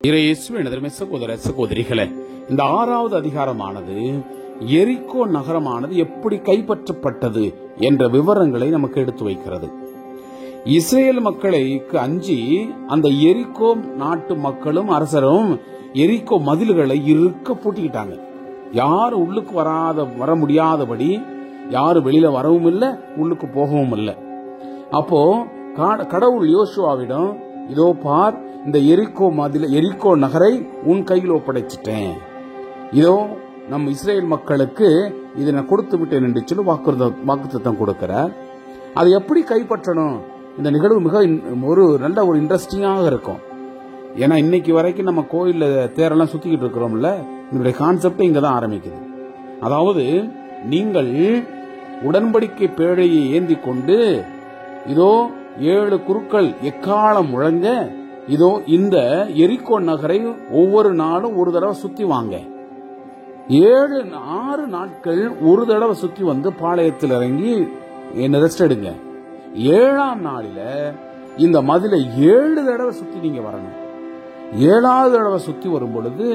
இயேசுவின் சகோதர சகோதரிகளே, இந்த 6வது அதிகாரமானது எரிகோ நகரமானது எப்படி கைப்பற்றப்பட்டது என்ற விவரங்களை நமக்கு எடுத்து வைக்கிறது. இஸ்ரேல் மக்களுக்கு அஞ்சி அந்த எரிகோ நாட்டு மக்களும் அரசரும் எரிகோ மதில்களை இறுக்க பூட்டிக்கிட்டாங்க. யாரு உள்ளுக்கு வர முடியாதபடி, யாரு வெளியில வரவும் இல்லை, உள்ளுக்கு போகவும் இல்லை. அப்போ கடவுள் யோசுவாவிடம், இதோ பார், இந்த எரிகோ நகரை உன் கையில் ஒப்படைச்சிட்டேன், இதோ நம் இஸ்ரேல் மக்களுக்கு இதை நான் கொடுத்து விட்டேன் என்று சொல்லி வாக்குத்தத்தம் கொடுக்கிறார். அதை எப்படி கைப்பற்றணும்? இந்த நிகழ்வு மிக நல்ல ஒரு இன்ட்ரெஸ்டிங்காக இருக்கும். ஏன்னா இன்னைக்கு வரைக்கும் நம்ம கோயில்ல தேரெல்லாம் சுத்திக்கிட்டு இருக்கிறோம்ல, இதனுடைய கான்செப்ட் இங்கதான் ஆரம்பிக்குது. அதாவது, நீங்கள் உடன்படிக்கை பேழையை ஏந்தி கொண்டு இதோ 7 குருக்கள் எக்காலம் முழங்க, இதோ இந்த எரிகோ நகரை ஒவ்வொரு நாளும் ஒரு தடவை சுத்தி வாங்க. 6 நாட்கள் ஒரு தடவை சுத்தி வந்து பாளையத்தில் இறங்கி ரெஸ்ட் எடுங்க. 7ஆம் நாளில இந்த மதிலை 7 தடவை சுத்தி நீங்க வரணும். 7வது தடவை சுத்தி வரும் பொழுது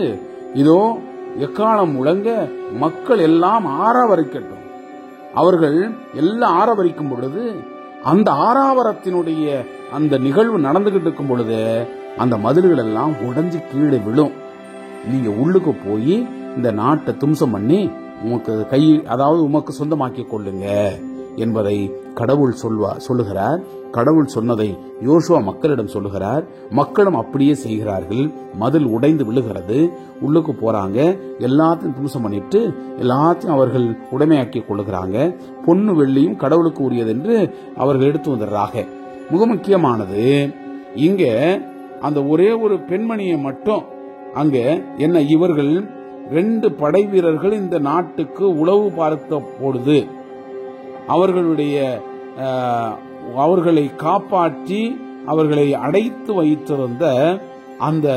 இதோ எக்காலம் முழங்க மக்கள் எல்லாம் ஆரவரிக்கட்டும். அவர்கள் எல்லாம் ஆரவரிக்கும் பொழுது, அந்த ஆராவரத்தினுடைய அந்த நிகழ்வு நடந்துகிட்டு இருக்கும் பொழுது அந்த மதில்கள் எல்லாம் உடைஞ்சு கீழே விழும். நீங்க உள்ளுக்கு போய் இந்த நாட்டை தும்சம் பண்ணி உமக்கு சொந்தமாக்கி கொள்ளுங்க என்பதை கடவுள் சொல்லுகிறார். கடவுள் சொன்னதை யோசுவா மக்களிடம் சொல்லுகிறார். மக்களும் அப்படியே செய்கிறார்கள். மதில் உடைந்து விழுகிறது. உள்ளுக்கு போறாங்க. எல்லாத்தையும் தும்சம் பண்ணிட்டு எல்லாத்தையும் அவர்கள் உடைமையாக்கி கொள்ளுகிறாங்க. பொண்ணு வெள்ளியும் கடவுளுக்கு உரியது என்று அவர்கள் எடுத்து வந்துடுறாங்க. மிக முக்கியமானது, இங்க அந்த ஒரே ஒரு பெண்மணியை மட்டும் அங்க என்ன, இவர்கள் 2 படை வீரர்கள் இந்த நாட்டுக்கு உளவு பார்த்த பொழுது அவர்களை காப்பாற்றி அவர்களை அடைத்து வைத்திருந்த அந்த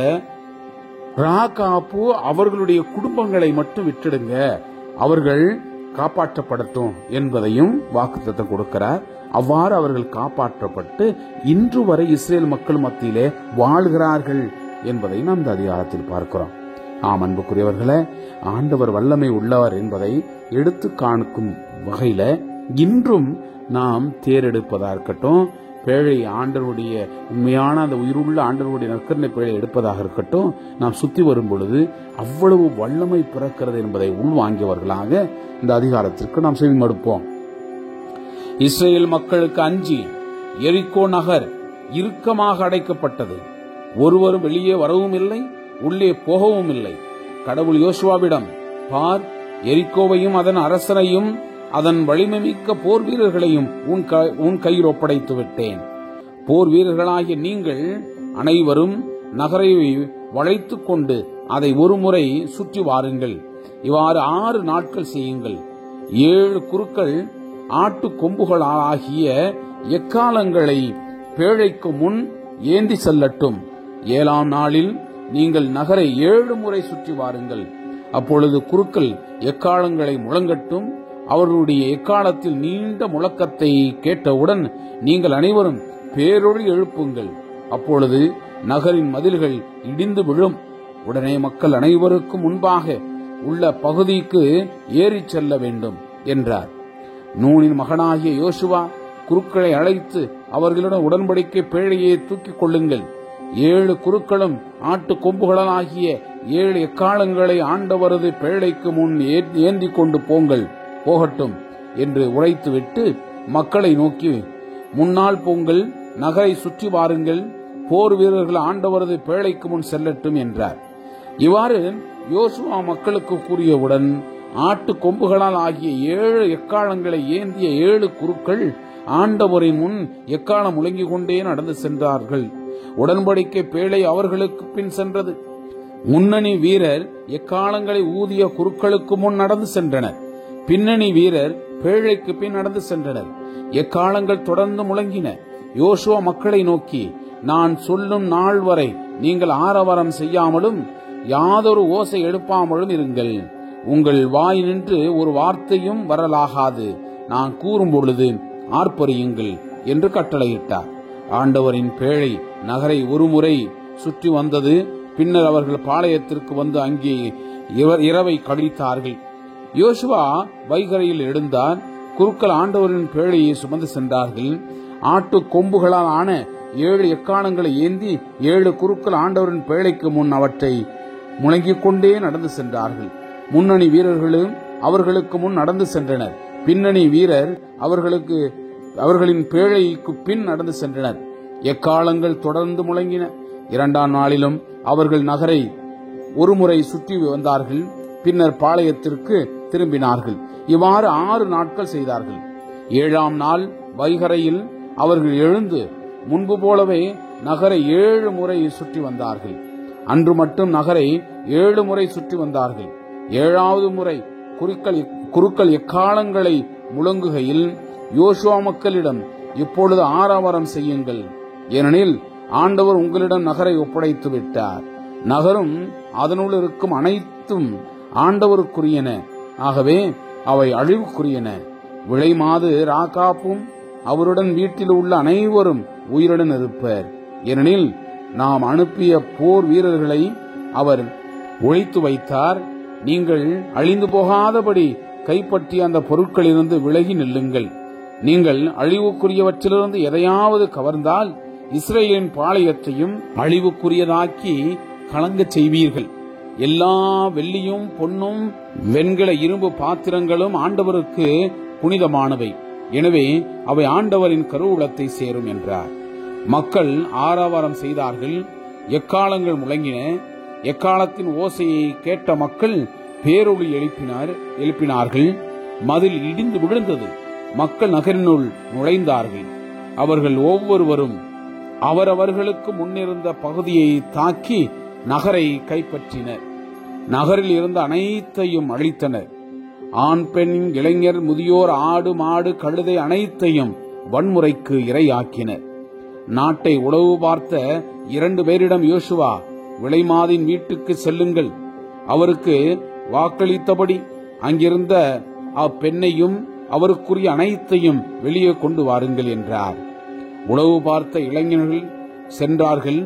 ராகாப்பு அவர்களுடைய குடும்பங்களை மட்டும் விட்டுடுங்க, அவர்கள் காப்பாற்றப்படட்டும் என்பதையும் வாக்குத்தத்தம் கொடுக்கிறார். அவ்வாறு அவர்கள் காப்பாற்றப்பட்டு இன்று வரை இஸ்ரேல் மக்கள் மத்தியிலே வாழ்கிறார்கள் என்பதை நாம் இந்த அதிகாரத்தில் பார்க்கிறோம். ஆம் அன்புக்குரியவர்களே, ஆண்டவர் வல்லமை உள்ளவர் என்பதை எடுத்து காண்கும் வகையில இன்றும் நாம் தேரெடுப்பதா இருக்கட்டும், பேழை ஆண்டவருடைய உண்மையான அந்த உயிருள்ள ஆண்டவருடைய நற்கருணை பேழை எடுப்பதாக இருக்கட்டும், நாம் சுத்தி வரும் பொழுது அவ்வளவு வல்லமை பிறக்கிறது என்பதை உள்வாங்கியவர்களாக இந்த அதிகாரத்திற்கு நாம் செவிமடுப்போம். இஸ்ரேல் மக்களுக்கு அஞ்சி எரிகோ நகர் இறுக்கமாக அடைக்கப்பட்டது. ஒருவரும் வெளியே வரவும் இல்லை, உள்ளே போகவும் இல்லை. கடவுள் யோசுவாவிடம், பார், எரிகோவையும் அதன் அரசரையும் அதன் வலிமை மிக்க போர் வீரர்களையும் உன் கையில் ஒப்படைத்து விட்டேன். போர் வீரர்களாகிய நீங்கள் அனைவரும் நகரை வளைத்துக் கொண்டு அதை ஒருமுறை சுற்றி வாருங்கள். இவ்வாறு 6 நாட்கள் செய்யுங்கள். 7 குருக்கள் ஆட்டு கொம்புகளாகிய எக்காலங்களை பேழைக்கு முன் ஏந்தி செல்லட்டும். 7ஆம் நாளில் நீங்கள் நகரை 7 முறை சுற்றி வாருங்கள். அப்பொழுது குருக்கள் எக்காலங்களை முழங்கட்டும். அவர்களுடைய எக்காலத்தில் நீண்ட முழக்கத்தை கேட்டவுடன் நீங்கள் அனைவரும் பேரொளி எழுப்புங்கள். அப்பொழுது நகரின் மதில்கள் இடிந்து விழும். உடனே மக்கள் அனைவருக்கும் முன்பாக உள்ள பகுதிக்கு ஏறிச் செல்ல வேண்டும் என்றார். நூனின் மகனாகிய யோசுவா குருக்களை அழைத்து அவர்களிடம் உடன்படிக்கை பேழையை தூக்கிக் கொள்ளுங்கள். 7 குருக்களும் ஆட்டு கொம்புகளாகிய 7 எக்காலங்களை ஆண்டவரது பேழைக்கு முன் ஏந்தி கொண்டு போகட்டும் என்று உரைத்துவிட்டு மக்களை நோக்கி, முன்னால் போங்கள், நகரை சுற்றி வாருங்கள், போர் வீரர்கள் ஆண்டவரது பேழைக்கு முன் செல்லட்டும் என்றார். இவ்வாறு யோசுவா மக்களுக்கு கூறியவுடன் ஆட்டு கொம்புகளால் ஆகிய 7 எக்காலங்களை ஏந்திய 7 குருக்கள் ஆண்டவரின் முன் எக்காலம் முழங்கிக் கொண்டே நடந்து சென்றார்கள். உடன்படிக்கை பேழை அவர்களுக்கு பின் சென்றது. முன்னணி வீரர் எக்காலங்களை ஊதிய குருக்களுக்கு முன் நடந்து சென்றனர். பின்னணி வீரர் பேழைக்கு பின் நடந்து சென்றனர். எக்காலங்கள் தொடர்ந்து முழங்கின. யோசுவா மக்களை நோக்கி, நான் சொல்லும் நாள் வரை நீங்கள் ஆரவாரம் செய்யாமலும் யாதொரு ஓசை எழுப்பாமலும் இருங்கள். உங்கள் வாய் நின்று ஒரு வார்த்தையும் வரலாகாது. நான் கூறும் பொழுது ஆர்ப்பரியுங்கள் என்று கட்டளையிட்டார். ஆண்டவரின் பேழை நகரை ஒருமுறை சுற்றி வந்தது. பின்னர் அவர்கள் பாளையத்திற்கு வந்து அங்கே இரவை கழித்தார்கள். யோசுவா வைகரையில் எழுந்தார். குருக்கள் ஆண்டவரின் பேழையை சுமந்து சென்றார்கள். ஆட்டு கொம்புகளால் ஆன 7 எக்காலங்களை ஏந்தி 7 குருக்கள் ஆண்டவரின் பேழைக்கு முன் அவற்றை முழங்கிக் கொண்டே நடந்து சென்றார்கள். முன்னணி வீரர்களும் அவர்களுக்கு முன் நடந்து சென்றனர். பின்னணி வீரர் அவர்களின் பேழைக்கு பின் நடந்து சென்றனர். எக்காலங்கள் தொடர்ந்து முழங்கின. 2ஆம் நாளிலும் அவர்கள் நகரை ஒருமுறை சுற்றி வந்தார்கள். பின்னர் பாளையத்திற்கு திரும்பினார்கள். இவ்வாறு 6 நாட்கள் செய்தார்கள். 7ஆம் நாள் வைகரையில் அவர்கள் எழுந்து முன்பு போலவே நகரை 7 முறை சுற்றி வந்தார்கள். அன்று மட்டும் நகரை 7 முறை சுற்றி வந்தார்கள். 7வது முறை குருக்கள் எக்காலங்களை முழங்குகையில் யோசுவா மக்களிடம், இப்பொழுது ஆரவாரம் செய்யுங்கள், ஏனெனில் ஆண்டவர் உங்களிடம் நகரை ஒப்படைத்து விட்டார். நகரும் அதனுள் இருக்கும் அனைத்தும் ஆண்டவருக்குரியன, ஆகவே அவை அழிவுக்குரியன. விளைமாது ராகாப்பும் அவருடன் வீட்டில் உள்ள அனைவரும் உயிருடன் இருப்பர். ஏனெனில் நாம் அனுப்பிய போர் வீரர்களை அவர் ஒழித்து வைத்தார். நீங்கள் அழிந்து போகாதபடி கைப்பற்றிய அந்த பொருட்களிலிருந்து விலகி நில்லுங்கள். நீங்கள் அழிவுக்குரியவற்றிலிருந்து எதையாவது கவர்ந்தால் இஸ்ரேலின் பாளையத்தையும் அழிவுக்குரியதாக்கி கலங்கச் செய்வீர்கள். எல்லா வெள்ளியும் பொன்னும் வெண்கல இரும்பு பாத்திரங்களும் ஆண்டவருக்கு புனிதமானவை, எனவே அவை ஆண்டவரின் கருவூலத்தை சேரும் என்றார். மக்கள் ஆரவாரம் செய்தார்கள். எக்காலங்கள் முழங்கின. எக்காலத்தின் ஓசையை கேட்ட மக்கள் பேரொலி எழுப்பினார்கள். மதில் இடிந்து விழுந்தது. மக்கள் நகரினுள் நுழைந்தார்கள். அவர்கள் ஒவ்வொருவரும் அவரவர்களுக்கு முன்னிருந்த பகுதியை தாக்கி நகரை கைப்பற்றினர். நகரில் இருந்த அனைத்தையும் அழித்தனர். ஆண், பெண், இளைஞர், முதியோர், ஆடு, மாடு, கழுதை அனைத்தையும் வன்முறைக்கு இரையாக்கினர். நாட்டை உளவு பார்த்த 2 பேரிடம் யோசுவா, விளைமாதின் வீட்டுக்கு செல்லுங்கள், அவருக்கு வாக்களித்தபடி அங்கிருந்த அப்பெண்ணையும் அவருக்குரிய அனைத்தையும் வெளியே கொண்டு வாருங்கள் என்றார். உளவு பார்த்த இளைஞர்கள் சென்றார்கள்.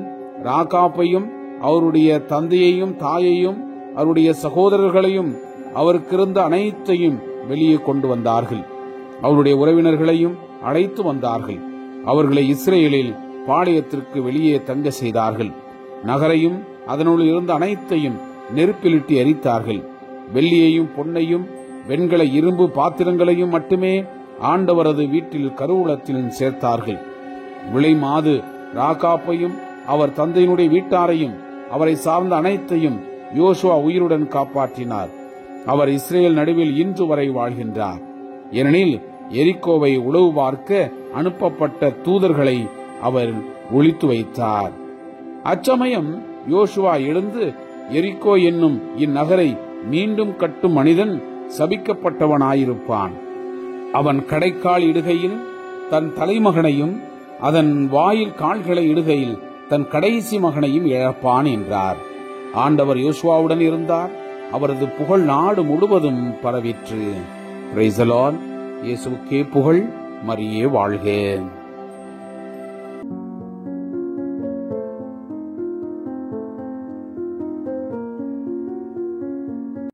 ராகாப்பையும் அவருடைய தந்தையையும் தாயையும் அவருடைய சகோதரர்களையும் அவருக்கிருந்த அனைத்தையும் வெளியே கொண்டு வந்தார்கள். அவருடைய உறவினர்களையும் அழைத்து வந்தார்கள். அவர்களை இஸ்ரேலில் பாளையத்திற்கு வெளியே தங்க செய்தார்கள். நகரையும் அதனுள் இருந்த அனைத்தையும் நெருப்பிலிட்டு எரித்தார்கள். வெள்ளியையும் பொன்னையும் வெண்கல இரும்பு பாத்திரங்களையும் மட்டுமே ஆண்டவரது வீட்டில் கருவூலத்தில் சேர்த்தார்கள். விளைமாது ராகாப்பையும் அவர் தந்தையினுடைய வீட்டாரையும் அவரை சார்ந்த அனைத்தையும் யோசுவா உயிருடன் காப்பாற்றினார். அவர் இஸ்ரேல் நடுவில் இன்று வரை வாழ்கின்றார். ஏனெனில் எரிகோவை உளவு பார்க்க அனுப்பப்பட்ட தூதர்களை அவர் ஒழித்து வைத்தார். அச்சமயம் யோசுவா எழுந்து, எரிகோ என்னும் இந்நகரை மீண்டும் கட்டும் மனிதன் சபிக்கப்பட்டவனாயிருப்பான். அவன் கடைக்கால் இடுகையில் தன் தலைமகனையும் அதன் வாயில் கால்களை இடுகையில் தன் கடைசி மகனையும் இழப்பான் என்றார். ஆண்டவர் யோசுவாவுடன் இருந்தார். அவரது புகழ் நாடு முழுவதும் பரவிற்று. Praise the Lord. இயேசுவுக்கே புகழ். மரியே வாழ்க.